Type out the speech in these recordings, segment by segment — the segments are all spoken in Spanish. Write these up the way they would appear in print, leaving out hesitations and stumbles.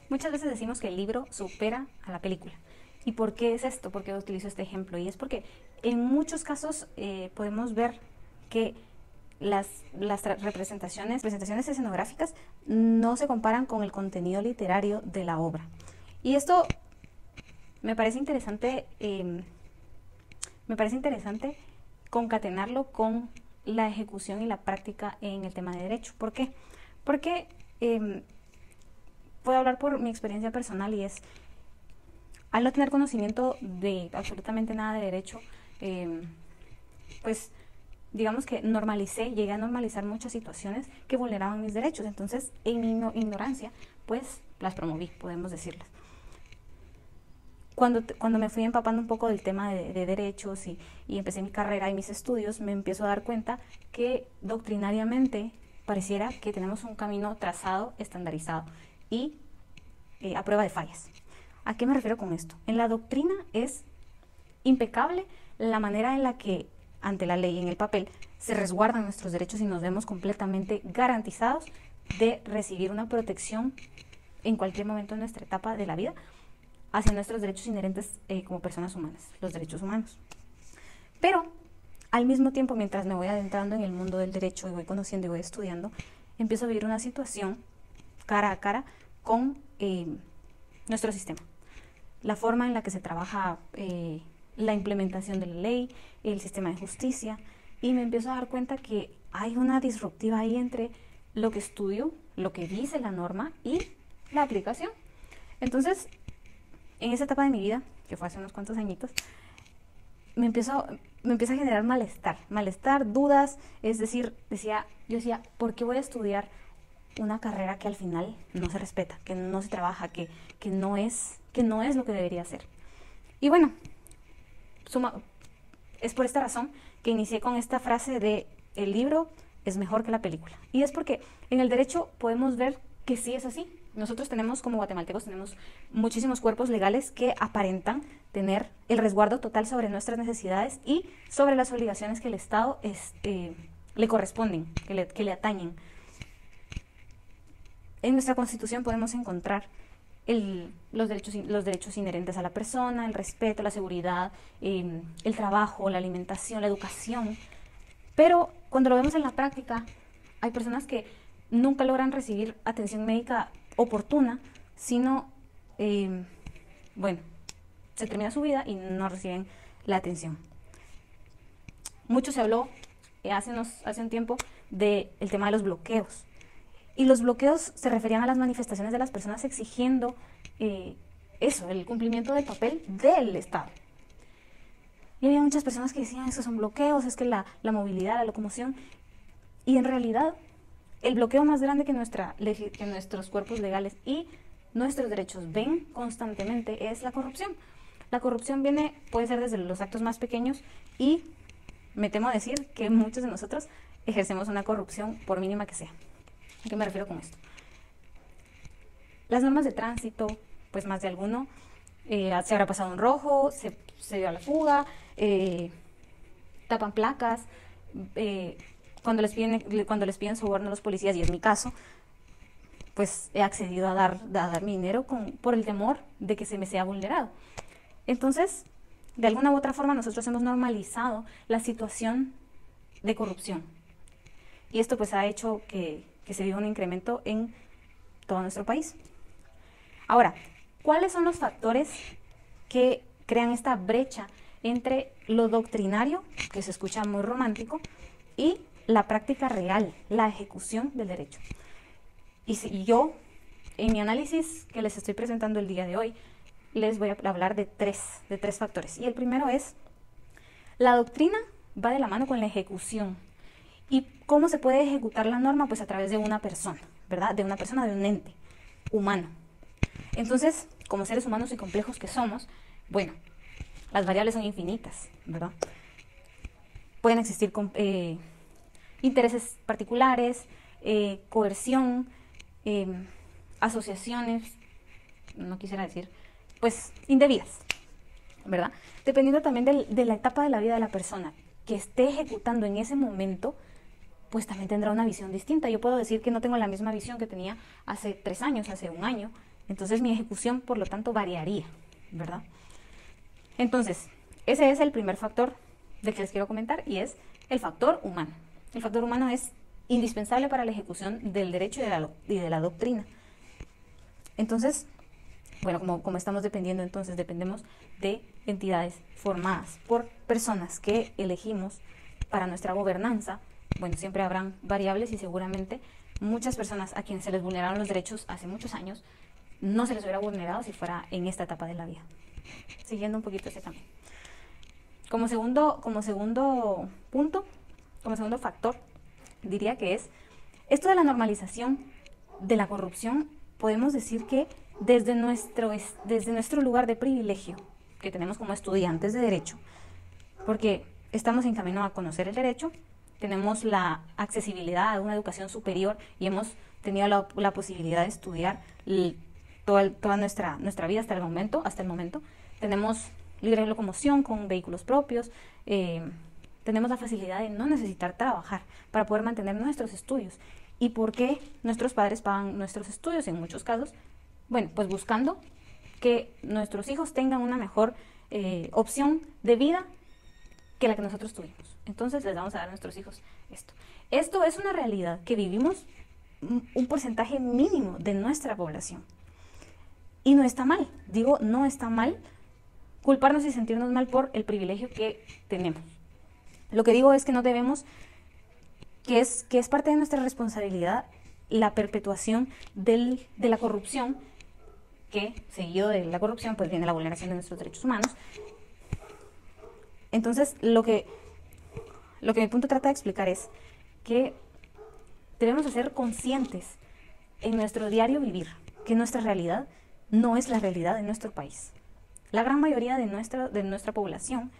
Muchas veces decimos que el libro supera a la película. ¿Y por qué es esto? ¿Por qué utilizo este ejemplo? Y es porque en muchos casos podemos ver que las presentaciones escenográficas no se comparan con el contenido literario de la obra. Y esto me parece interesante, concatenarlo con la ejecución y la práctica en el tema de derecho. ¿Por qué? Porque puedo hablar por mi experiencia personal, y es, al no tener conocimiento de absolutamente nada de derecho, pues digamos que llegué a normalizar muchas situaciones que vulneraban mis derechos. Entonces, en mi ignorancia, pues las promoví, podemos decirlas. Cuando me fui empapando un poco del tema de derechos y empecé mi carrera y mis estudios, me empiezo a dar cuenta que doctrinariamente pareciera que tenemos un camino trazado, estandarizado y a prueba de fallas. ¿A qué me refiero con esto? En la doctrina es impecable la manera en la que, ante la ley en el papel, se resguardan nuestros derechos y nos vemos completamente garantizados de recibir una protección en cualquier momento de nuestra etapa de la vida hacia nuestros derechos inherentes como personas humanas, los derechos humanos. Pero al mismo tiempo, mientras me voy adentrando en el mundo del derecho y voy conociendo y voy estudiando, empiezo a vivir una situación cara a cara con nuestro sistema. La forma en la que se trabaja la implementación de la ley, el sistema de justicia, y me empiezo a dar cuenta que hay una disruptiva ahí entre lo que estudio, lo que dice la norma y la aplicación. Entonces, en esa etapa de mi vida, que fue hace unos cuantos añitos, me empieza a generar malestar, dudas. Es decir, yo decía, ¿por qué voy a estudiar una carrera que al final no se respeta, que no se trabaja, que no es lo que debería ser? Y bueno, es por esta razón que inicié con esta frase de: el libro es mejor que la película. Y es porque en el derecho podemos ver que sí es así. Nosotros como guatemaltecos, tenemos muchísimos cuerpos legales que aparentan tener el resguardo total sobre nuestras necesidades y sobre las obligaciones que el Estado le corresponden, que le atañen. En nuestra Constitución podemos encontrar los derechos inherentes a la persona, el respeto, la seguridad, el trabajo, la alimentación, la educación. Pero cuando lo vemos en la práctica, hay personas que nunca logran recibir atención médica oportuna, sino, se termina su vida y no reciben la atención. Mucho se habló hace un tiempo del tema de los bloqueos. Y los bloqueos se referían a las manifestaciones de las personas exigiendo el cumplimiento del papel del Estado. Y había muchas personas que decían: esos son bloqueos, es que la movilidad, la locomoción. Y en realidad, el bloqueo más grande que nuestros cuerpos legales y nuestros derechos ven constantemente es la corrupción. La corrupción puede ser desde los actos más pequeños, y me temo decir que muchos de nosotros ejercemos una corrupción por mínima que sea. ¿A qué me refiero con esto? Las normas de tránsito, pues más de alguno se habrá pasado en rojo, se dio a la fuga, tapan placas, cuando les piden soborno a los policías, y es mi caso, pues he accedido a dar mi dinero por el temor de que se me sea vulnerado. Entonces, de alguna u otra forma, nosotros hemos normalizado la situación de corrupción. Y esto pues ha hecho que se viva un incremento en todo nuestro país. Ahora, ¿cuáles son los factores que crean esta brecha entre lo doctrinario, que se escucha muy romántico, y la práctica real, la ejecución del derecho? Y yo, en mi análisis que les estoy presentando el día de hoy, les voy a hablar de tres factores. Y el primero es: la doctrina va de la mano con la ejecución. ¿Y cómo se puede ejecutar la norma? Pues a través de una persona, ¿verdad? De un ente humano. Entonces, como seres humanos y complejos que somos, bueno, las variables son infinitas, ¿verdad? Pueden existir intereses particulares, coerción, asociaciones, no quisiera decir, pues indebidas, ¿verdad? Dependiendo también de la etapa de la vida de la persona que esté ejecutando en ese momento, pues también tendrá una visión distinta. Yo puedo decir que no tengo la misma visión que tenía hace 3 años, hace un año, Entonces mi ejecución, por lo tanto, variaría, ¿verdad? Entonces, ese es el primer factor del que les quiero comentar, y es el factor humano. El factor humano es indispensable para la ejecución del derecho y de la doctrina. Entonces, bueno, como estamos dependiendo, entonces dependemos de entidades formadas por personas que elegimos para nuestra gobernanza. Bueno, siempre habrán variables y seguramente muchas personas a quienes se les vulneraron los derechos hace muchos años no se les hubiera vulnerado si fuera en esta etapa de la vida. Siguiendo un poquito ese camino. Como segundo punto, como segundo factor, diría que es esto de la normalización de la corrupción. Podemos decir que desde nuestro lugar de privilegio que tenemos como estudiantes de derecho, porque estamos en camino a conocer el derecho, tenemos la accesibilidad a una educación superior y hemos tenido la posibilidad de estudiar toda nuestra vida hasta el momento. Tenemos libre locomoción con vehículos propios, tenemos la facilidad de no necesitar trabajar para poder mantener nuestros estudios. ¿Y por qué nuestros padres pagan nuestros estudios en muchos casos? Bueno, pues buscando que nuestros hijos tengan una mejor opción de vida que la que nosotros tuvimos. Entonces les vamos a dar a nuestros hijos esto. Esto es una realidad que vivimos un porcentaje mínimo de nuestra población. Y no está mal, no está mal culparnos y sentirnos mal por el privilegio que tenemos. Lo que digo es que no debemos, que es parte de nuestra responsabilidad, la perpetuación de la corrupción, que seguido de la corrupción pues viene la vulneración de nuestros derechos humanos. Entonces lo que mi punto trata de explicar es que debemos ser conscientes en nuestro diario vivir que nuestra realidad no es la realidad de nuestro país. La gran mayoría de nuestra población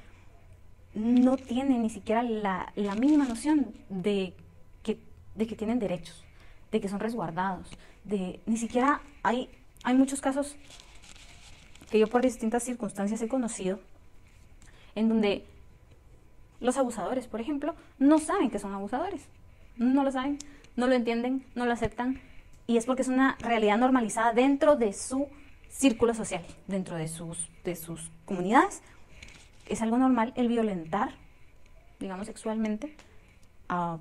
no tiene ni siquiera la mínima noción de que tienen derechos, de que son resguardados, ni siquiera hay muchos casos que yo por distintas circunstancias he conocido en donde los abusadores, por ejemplo, no saben que son abusadores, no lo saben, no lo entienden, no lo aceptan, y es porque es una realidad normalizada dentro de su círculo social, dentro de sus comunidades. Es algo normal el violentar, digamos, sexualmente a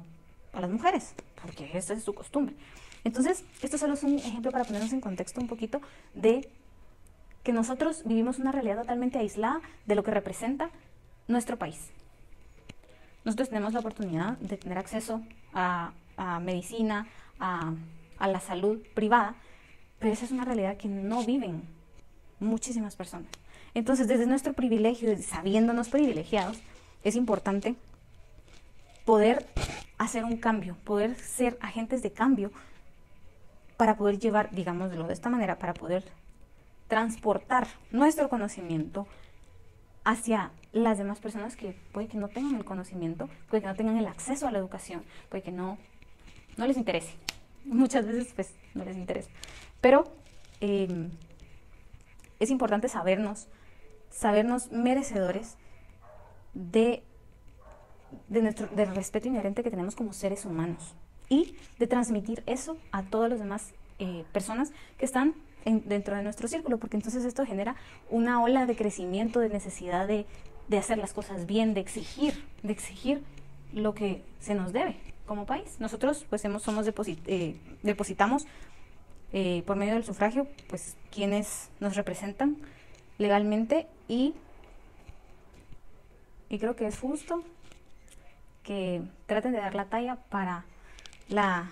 las mujeres, porque esta es su costumbre. Entonces, esto solo es un ejemplo para ponernos en contexto un poquito de que nosotros vivimos una realidad totalmente aislada de lo que representa nuestro país. Nosotros tenemos la oportunidad de tener acceso a medicina, a la salud privada, pero esa es una realidad que no viven muchísimas personas. Entonces, desde nuestro privilegio, sabiéndonos privilegiados, es importante poder hacer un cambio, poder ser agentes de cambio para poder llevar, digámoslo de esta manera, para poder transportar nuestro conocimiento hacia las demás personas que puede que no tengan el conocimiento, puede que no tengan el acceso a la educación, puede que no les interese. Muchas veces pues no les interesa. Pero es importante sabernos merecedores del respeto inherente que tenemos como seres humanos y de transmitir eso a todas las demás personas que están dentro de nuestro círculo, porque entonces esto genera una ola de crecimiento, de necesidad de hacer las cosas bien, de exigir lo que se nos debe como país. Nosotros pues depositamos por medio del sufragio pues quienes nos representan legalmente, y creo que es justo que traten de dar la talla para la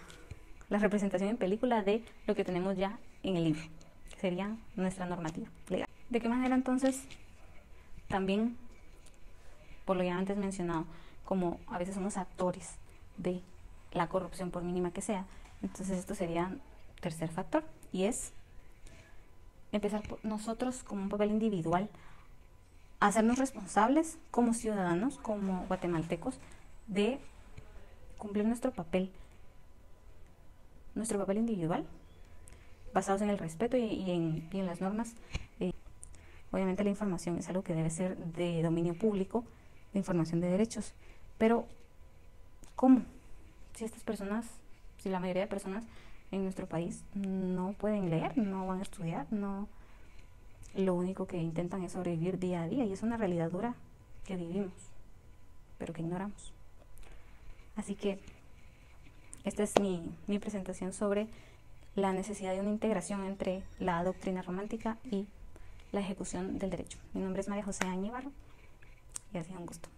representación en película de lo que tenemos ya en el libro, que sería nuestra normativa legal. ¿De qué manera entonces también, por lo ya antes mencionado, como a veces somos actores de la corrupción por mínima que sea, entonces esto sería tercer factor, y es empezar por nosotros como un papel individual, hacernos responsables como ciudadanos, como guatemaltecos, de cumplir nuestro papel individual, basados en el respeto y en las normas. Obviamente la información es algo que debe ser de dominio público, de información de derechos, pero ¿cómo? Si la mayoría de personas en nuestro país no pueden leer, no van a estudiar, no, lo único que intentan es sobrevivir día a día y es una realidad dura que vivimos, pero que ignoramos. Así que esta es mi presentación sobre la necesidad de una integración entre la doctrina romántica y la ejecución del derecho. Mi nombre es María José Añíbaro y ha sido un gusto.